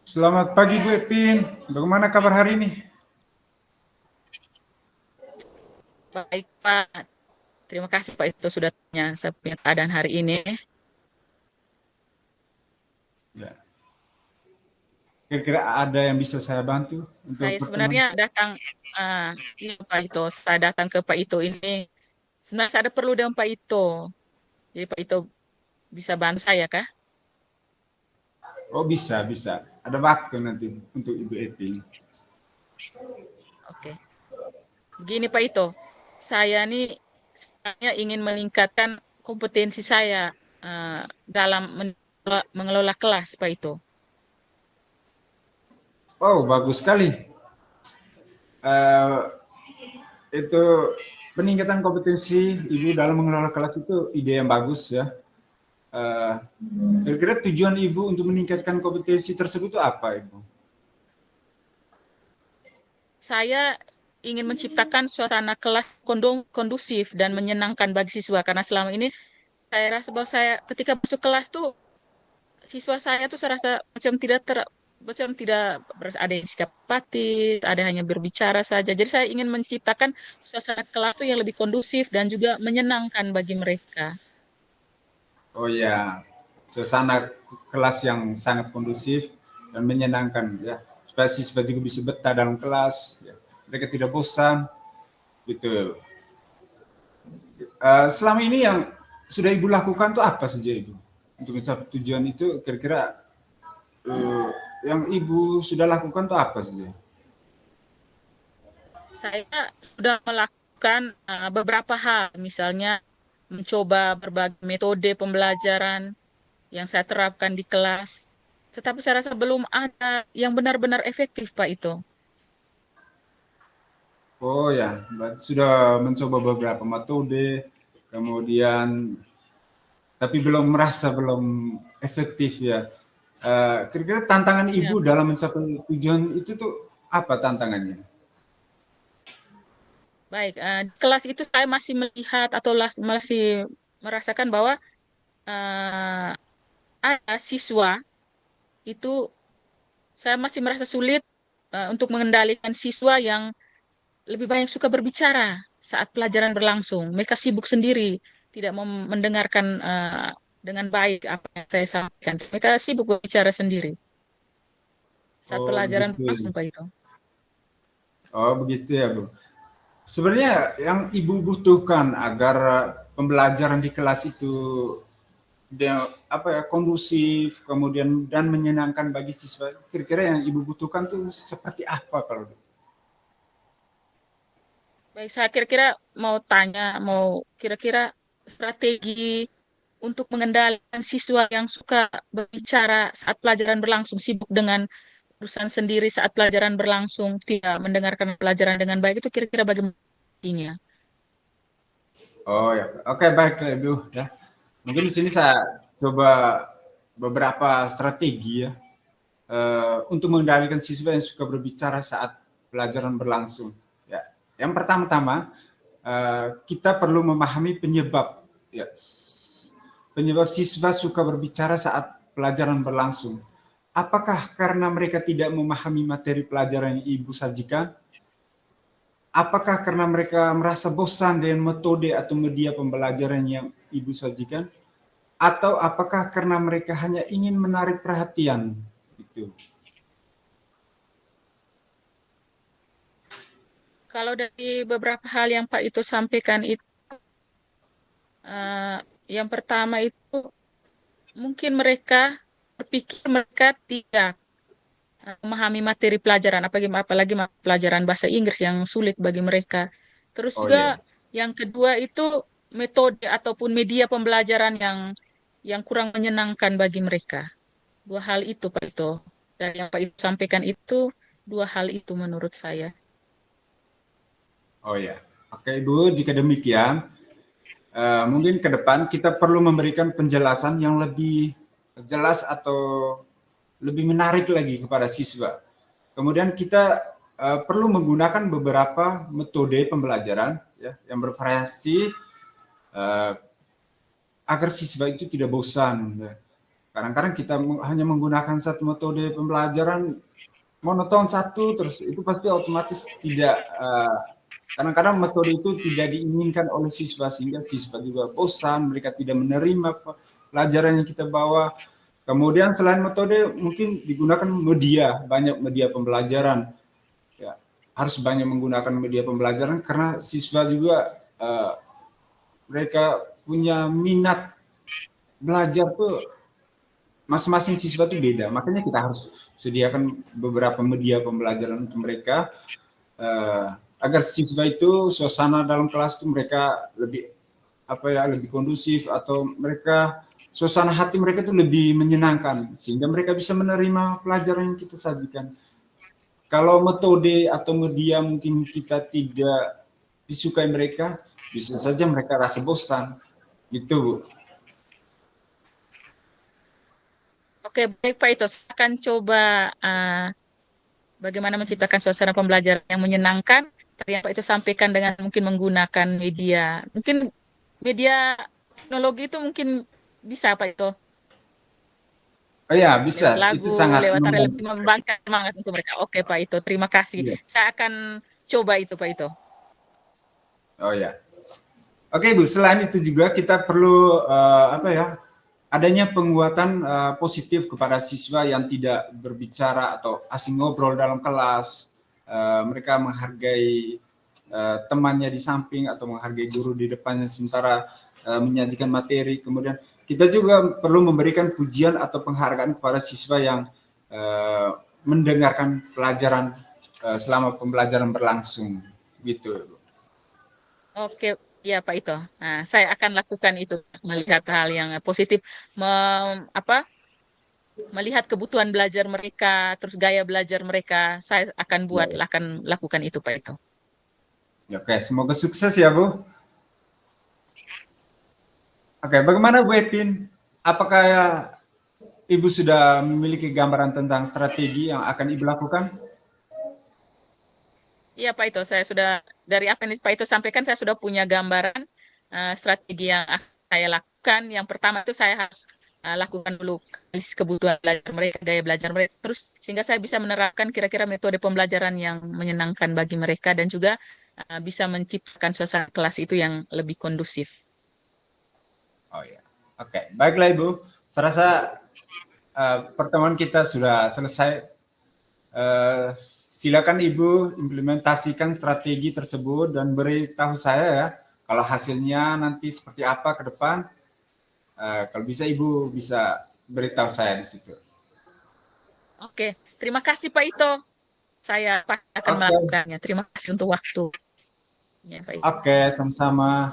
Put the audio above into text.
Selamat pagi Bu Epin, bagaimana kabar hari ini? Baik, Pak. Terima kasih, Pak, itu sudah tanya saya punya keadaan hari ini. Ya. Kira-kira ada yang bisa saya bantu untuk Saya pertemuan? sebenarnya datang, ini Pak Ito, saya datang ke Pak Ito ini. Sebenarnya saya ada perlu dengan Pak Ito. Jadi Pak Ito bisa bantu saya, kah? Oh bisa. Ada waktu nanti untuk Ibu Epin. Oke. Begini Pak Ito, saya ingin meningkatkan kompetensi saya dalam mengelola kelas, Pak Ito. Oh bagus sekali. Eh, itu peningkatan kompetensi Ibu dalam mengelola kelas itu ide yang bagus ya. Eh, Kira-kira tujuan Ibu untuk meningkatkan kompetensi tersebut itu apa Ibu? Saya ingin menciptakan suasana kelas kondusif dan menyenangkan bagi siswa karena selama ini saya rasa bahwa saya ketika masuk kelas tuh siswa saya tuh saya rasa macam tidak ada yang sikap apatis, ada hanya berbicara saja. Jadi saya ingin menciptakan suasana kelas tuh yang lebih kondusif dan juga menyenangkan bagi mereka. Oh ya, suasana kelas yang sangat kondusif dan menyenangkan ya. Supaya siswa juga bisa betah dalam kelas, ya. Mereka tidak bosan, gitu. Selama ini yang sudah Ibu lakukan tuh apa saja Ibu? Untuk mencapai tujuan itu kira-kira uh, yang Ibu sudah lakukan tuh apa saja? Saya sudah melakukan beberapa hal, misalnya mencoba berbagai metode pembelajaran yang saya terapkan di kelas. Tetapi saya rasa belum ada yang benar-benar efektif, Pak, itu. Oh ya, berarti sudah mencoba beberapa metode, kemudian tapi belum efektif ya. Kira-kira tantangan Ya, Ibu dalam mencapai tujuan itu tuh apa tantangannya? baik. Di kelas itu saya masih melihat atau masih merasakan bahwa eh, ada siswa itu saya masih merasa sulit untuk mengendalikan siswa yang lebih banyak suka berbicara saat pelajaran berlangsung. Mereka sibuk sendiri, tidak mau mendengarkan dengan baik apa yang saya sampaikan. Mereka sibuk berbicara sendiri saat Oh pelajaran begitu. berlangsung, Pak itu. Oh begitu ya Bu. Sebenarnya yang Ibu butuhkan agar pembelajaran di kelas itu kondusif, kemudian dan menyenangkan bagi siswa. Kira-kira yang Ibu butuhkan tuh seperti apa kalau Baik, saya kira-kira mau tanya, mau kira-kira strategi untuk mengendalikan siswa yang suka berbicara saat pelajaran berlangsung, sibuk dengan urusan sendiri saat pelajaran berlangsung, tidak mendengarkan pelajaran dengan baik, itu kira-kira bagaimana? Oh ya, oke baik Ibu ya. Mungkin di sini saya coba beberapa strategi ya untuk mengendalikan siswa yang suka berbicara saat pelajaran berlangsung. Ya, yang pertama-tama kita perlu memahami penyebab ya, penyebab siswa suka berbicara saat pelajaran berlangsung. Apakah karena mereka tidak memahami materi pelajaran yang Ibu sajikan? Apakah karena mereka merasa bosan dengan metode atau media pembelajaran yang Ibu sajikan? Atau apakah karena mereka hanya ingin menarik perhatian? Gitu. Kalau dari beberapa hal yang Pak itu sampaikan itu, eh, yang pertama itu mungkin mereka berpikir mereka tidak memahami materi pelajaran, apalagi pelajaran bahasa Inggris yang sulit bagi mereka. Terus Oh juga ya. yang kedua itu metode ataupun media pembelajaran yang kurang menyenangkan bagi mereka. Dua hal itu Pak itu. Dan yang Pak itu sampaikan itu dua hal itu menurut saya. Oh ya. Oke Ibu, jika demikian, mungkin ke depan kita perlu memberikan penjelasan yang lebih jelas atau lebih menarik lagi kepada siswa. Kemudian kita perlu menggunakan beberapa metode pembelajaran ya, yang bervariasi agar siswa itu tidak bosan. Ya. Kadang-kadang kita hanya menggunakan satu metode pembelajaran monoton satu, terus itu pasti otomatis tidak, kadang-kadang metode itu tidak diinginkan oleh siswa, sehingga siswa juga bosan, mereka tidak menerima pelajaran yang kita bawa. Kemudian selain metode mungkin digunakan media, banyak media pembelajaran. Ya, harus banyak menggunakan media pembelajaran karena siswa juga mereka punya minat belajar tuh, masing-masing siswa itu beda. Makanya kita harus sediakan beberapa media pembelajaran untuk mereka, agar siswa itu suasana dalam kelas itu mereka lebih lebih kondusif, atau mereka suasana hati mereka itu lebih menyenangkan sehingga mereka bisa menerima pelajaran yang kita sajikan. Kalau metode atau media mungkin kita tidak disukai mereka, bisa saja mereka rasa bosan. Gitu, Bu. Oke, baik Pak Ito. Saya akan coba bagaimana menciptakan suasana pembelajaran yang menyenangkan. Tadi yang Pak Ito sampaikan dengan mungkin menggunakan media. Mungkin media teknologi itu mungkin bisa Pak Ito. Oh ya, bisa. Lewat Itu lagu, sangat lewat tari lebih membantu. membangkitkan semangat untuk mereka. Oke Pak Ito, terima kasih. Iya. Saya akan coba itu Pak Ito. Oh ya. Oke, Bu. Selain itu juga kita perlu adanya penguatan positif kepada siswa yang tidak berbicara atau asing ngobrol dalam kelas. Mereka menghargai temannya di samping atau menghargai guru di depannya sementara menyajikan materi. Kemudian kita juga perlu memberikan pujian atau penghargaan kepada siswa yang mendengarkan pelajaran selama pembelajaran berlangsung, gitu. Oke, ya Pak Ito. Nah, saya akan lakukan itu, melihat hal yang positif, melihat kebutuhan belajar mereka, terus gaya belajar mereka. Saya akan Ya. akan lakukan itu Pak Ito. Oke, semoga sukses ya, Bu. Oke, bagaimana Bu Epin? Apakah Ibu sudah memiliki gambaran tentang strategi yang akan Ibu lakukan? Iya Pak Ito, saya sudah dari apa yang Pak Ito sampaikan, saya sudah punya gambaran strategi yang akan saya lakukan. Yang pertama itu saya harus lakukan dulu analisis kebutuhan belajar mereka, gaya belajar mereka, terus sehingga saya bisa menerapkan kira-kira metode pembelajaran yang menyenangkan bagi mereka dan juga bisa menciptakan suasana kelas itu yang lebih kondusif. Oh ya, oke. Baiklah Ibu. Saya rasa pertemuan kita sudah selesai. Silakan Ibu implementasikan strategi tersebut dan beritahu saya ya, kalau hasilnya nanti seperti apa ke depan. Kalau bisa Ibu bisa beritahu saya di situ. Oke, terima kasih Pak Ito. Saya pasti akan Oke, melakukannya. Terima kasih untuk waktu. Ya, Pak Ito. oke, sama-sama.